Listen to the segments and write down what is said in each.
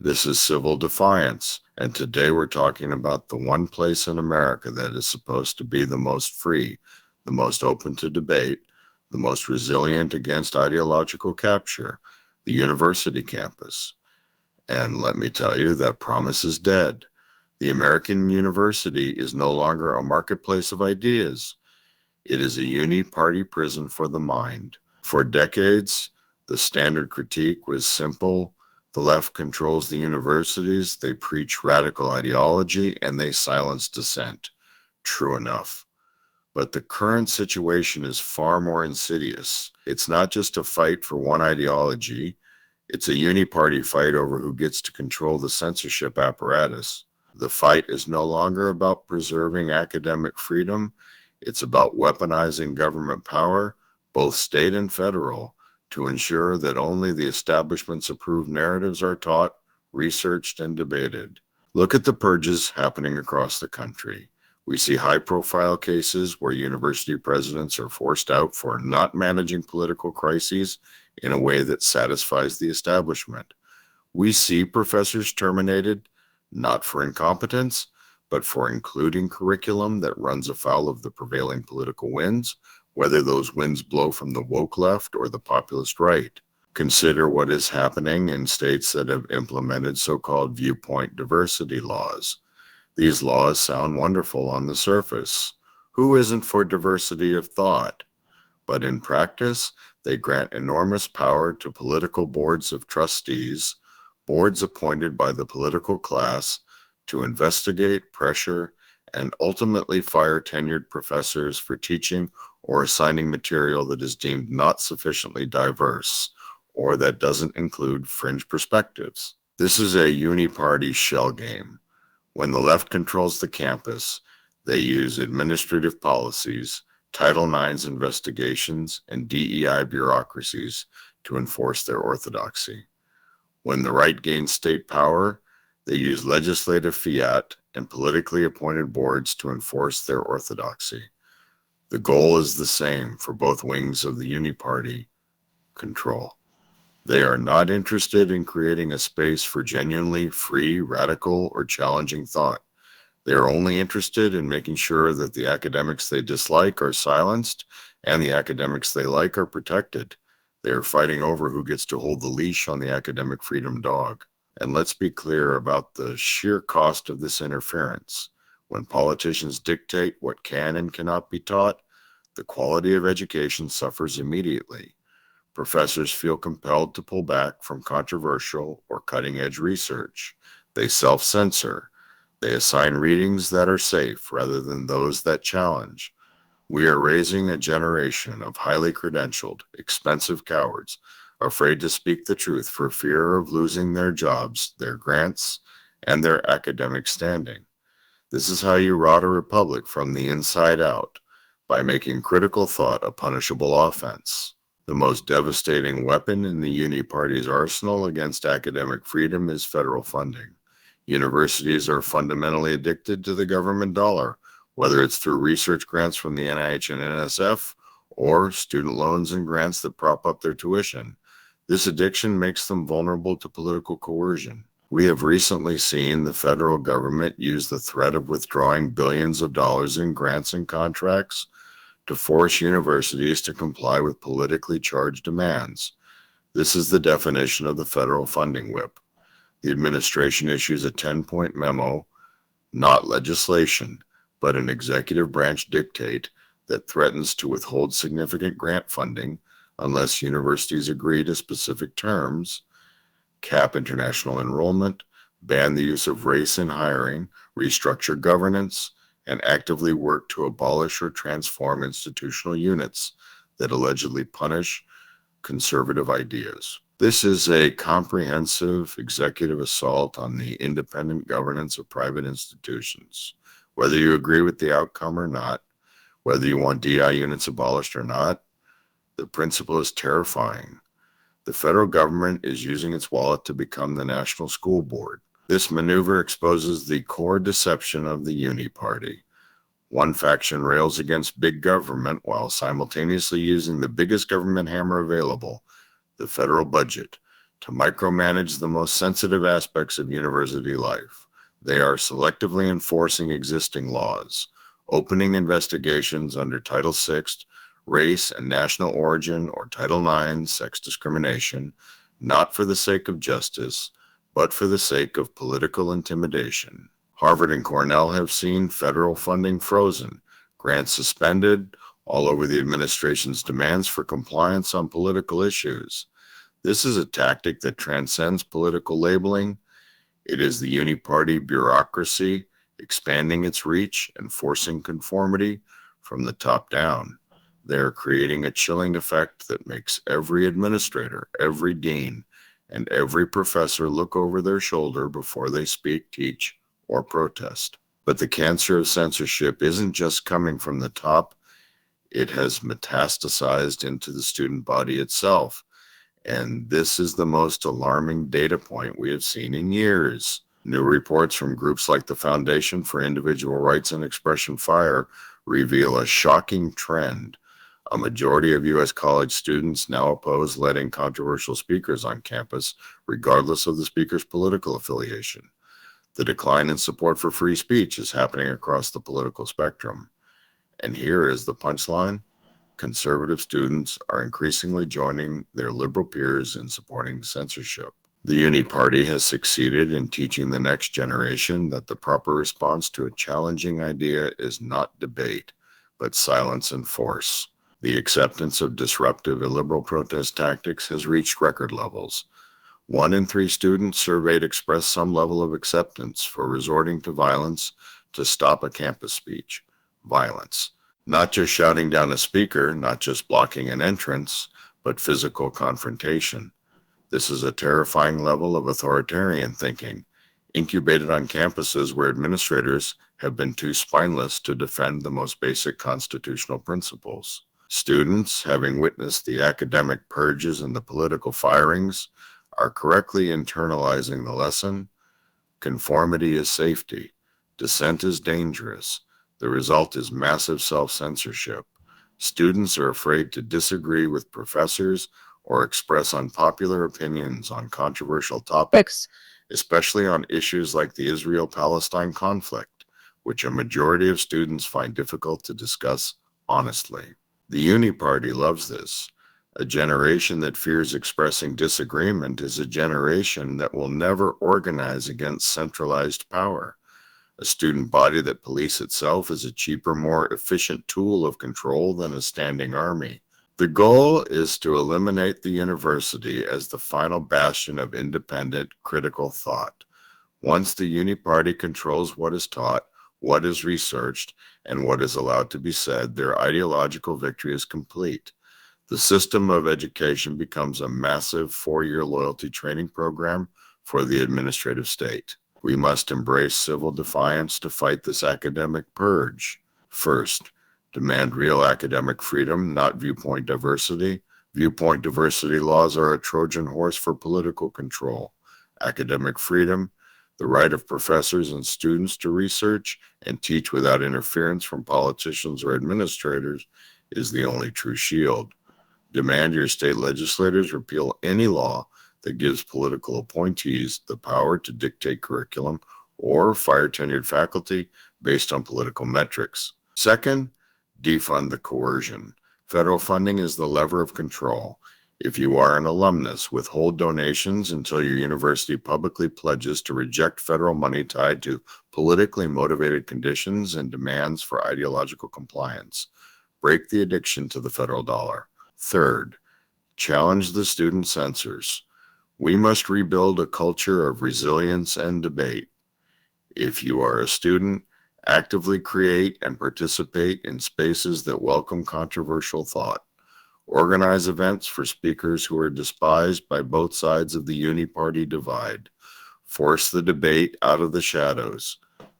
This is Civil Defiance, and today we're talking about the one place in America that is supposed to be the most free, the most open to debate, the most resilient against ideological capture, the university campus. And let me tell you, that promise is dead. The American university is no longer a marketplace of ideas. It is a uni-party prison for the mind. For decades, the standard critique was simple: the left controls the universities, they preach radical ideology, and they silence dissent. True enough. But the current situation is far more insidious. It's not just a fight for one ideology, it's a uni-party fight over who gets to control the censorship apparatus. The fight is no longer about preserving academic freedom, it's about weaponizing government power, both state and federal, to ensure that only the establishment's approved narratives are taught, researched, and debated. Look at the purges happening across the country. We see high-profile cases where university presidents are forced out for not managing political crises in a way that satisfies the establishment. We see professors terminated, not for incompetence, but for including curriculum that runs afoul of the prevailing political winds, whether those winds blow from the woke left or the populist right. Consider what is happening in states that have implemented so-called viewpoint diversity laws. These laws sound wonderful on the surface. Who isn't for diversity of thought? But in practice, they grant enormous power to political boards of trustees, boards appointed by the political class, to investigate, pressure, and ultimately fire tenured professors for teaching or assigning material that is deemed not sufficiently diverse or that doesn't include fringe perspectives. This is a uni-party shell game. When the left controls the campus, they use administrative policies, Title IX's investigations, and DEI bureaucracies to enforce their orthodoxy. When the right gains state power, they use legislative fiat and politically appointed boards to enforce their orthodoxy. The goal is the same for both wings of the Uni-Party: control. They are not interested in creating a space for genuinely free, radical, or challenging thought. They are only interested in making sure that the academics they dislike are silenced and the academics they like are protected. They are fighting over who gets to hold the leash on the academic freedom dog. And let's be clear about the sheer cost of this interference. When politicians dictate what can and cannot be taught, the quality of education suffers immediately. Professors feel compelled to pull back from controversial or cutting-edge research. They self-censor. They assign readings that are safe rather than those that challenge. We are raising a generation of highly credentialed, expensive cowards, afraid to speak the truth for fear of losing their jobs, their grants, and their academic standing. This is how you rot a republic from the inside out, by making critical thought a punishable offense. The most devastating weapon in the Uni-Party's arsenal against academic freedom is federal funding. Universities are fundamentally addicted to the government dollar, whether it's through research grants from the NIH and NSF or student loans and grants that prop up their tuition. This addiction makes them vulnerable to political coercion. We have recently seen the federal government use the threat of withdrawing billions of dollars in grants and contracts to force universities to comply with politically charged demands. This is the definition of the federal funding whip. The administration issues a 10-point memo, not legislation, but an executive branch dictate that threatens to withhold significant grant funding unless universities agree to specific terms, cap international enrollment, ban the use of race in hiring, restructure governance, and actively work to abolish or transform institutional units that allegedly punish conservative ideas. This is a comprehensive executive assault on the independent governance of private institutions. Whether you agree with the outcome or not, whether you want DI units abolished or not, the principle is terrifying. The federal government is using its wallet to become the national school board. This maneuver exposes the core deception of the Uni-Party. One faction rails against big government while simultaneously using the biggest government hammer available, the federal budget, to micromanage the most sensitive aspects of university life. They are selectively enforcing existing laws, opening investigations under Title VI, race and national origin, or Title IX, sex discrimination, not for the sake of justice, but for the sake of political intimidation. Harvard and Cornell have seen federal funding frozen, grants suspended, all over the administration's demands for compliance on political issues. This is a tactic that transcends political labeling. It is the Uni-Party bureaucracy expanding its reach and forcing conformity from the top down. They're creating a chilling effect that makes every administrator, every dean, and every professor look over their shoulder before they speak, teach, or protest. But the cancer of censorship isn't just coming from the top, it has metastasized into the student body itself. And this is the most alarming data point we have seen in years. New reports from groups like the Foundation for Individual Rights and Expression FIRE reveal a shocking trend. A majority of U.S. college students now oppose letting controversial speakers on campus, regardless of the speaker's political affiliation. The decline in support for free speech is happening across the political spectrum. And here is the punchline. Conservative students are increasingly joining their liberal peers in supporting censorship. The Uni-Party has succeeded in teaching the next generation that the proper response to a challenging idea is not debate, but silence and force. The acceptance of disruptive illiberal protest tactics has reached record levels. 1 in 3 students surveyed expressed some level of acceptance for resorting to violence to stop a campus speech. Violence. Not just shouting down a speaker, not just blocking an entrance, but physical confrontation. This is a terrifying level of authoritarian thinking, incubated on campuses where administrators have been too spineless to defend the most basic constitutional principles. Students, having witnessed the academic purges and the political firings, are correctly internalizing the lesson. Conformity is safety. Dissent is dangerous. The result is massive self-censorship. Students are afraid to disagree with professors or express unpopular opinions on controversial topics, especially on issues like the Israel-Palestine conflict, which a majority of students find difficult to discuss honestly. The Uni-Party loves this. A generation that fears expressing disagreement is a generation that will never organize against centralized power. A student body that polices itself is a cheaper, more efficient tool of control than a standing army. The goal is to eliminate the university as the final bastion of independent, critical thought. Once the Uni-Party controls what is taught, what is researched, and what is allowed to be said, their ideological victory is complete. The system of education becomes a massive 4-year loyalty training program for the administrative state. We must embrace civil defiance to fight this academic purge. First, demand real academic freedom, not viewpoint diversity. Viewpoint diversity laws are a Trojan horse for political control. Academic freedom, the right of professors and students to research and teach without interference from politicians or administrators, is the only true shield. Demand your state legislators repeal any law that gives political appointees the power to dictate curriculum or fire tenured faculty based on political metrics. Second, defund the coercion. Federal funding is the lever of control. If you are an alumnus, withhold donations until your university publicly pledges to reject federal money tied to politically motivated conditions and demands for ideological compliance. Break the addiction to the federal dollar. Third, challenge the student censors. We must rebuild a culture of resilience and debate. If you are a student, actively create and participate in spaces that welcome controversial thought. Organize events for speakers who are despised by both sides of the Uni-Party divide. Force the debate out of the shadows.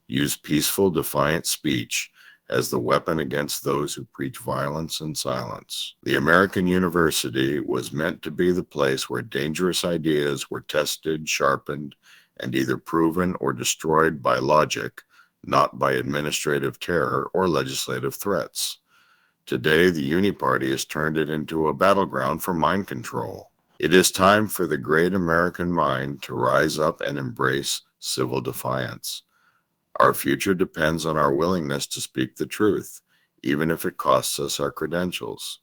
Use peaceful, defiant speech as the weapon against those who preach violence and silence. The American university was meant to be the place where dangerous ideas were tested, sharpened, and either proven or destroyed by logic, not by administrative terror or legislative threats. Today, the Uni-Party has turned it into a battleground for mind control. It is time for the great American mind to rise up and embrace civil defiance. Our future depends on our willingness to speak the truth, even if it costs us our credentials.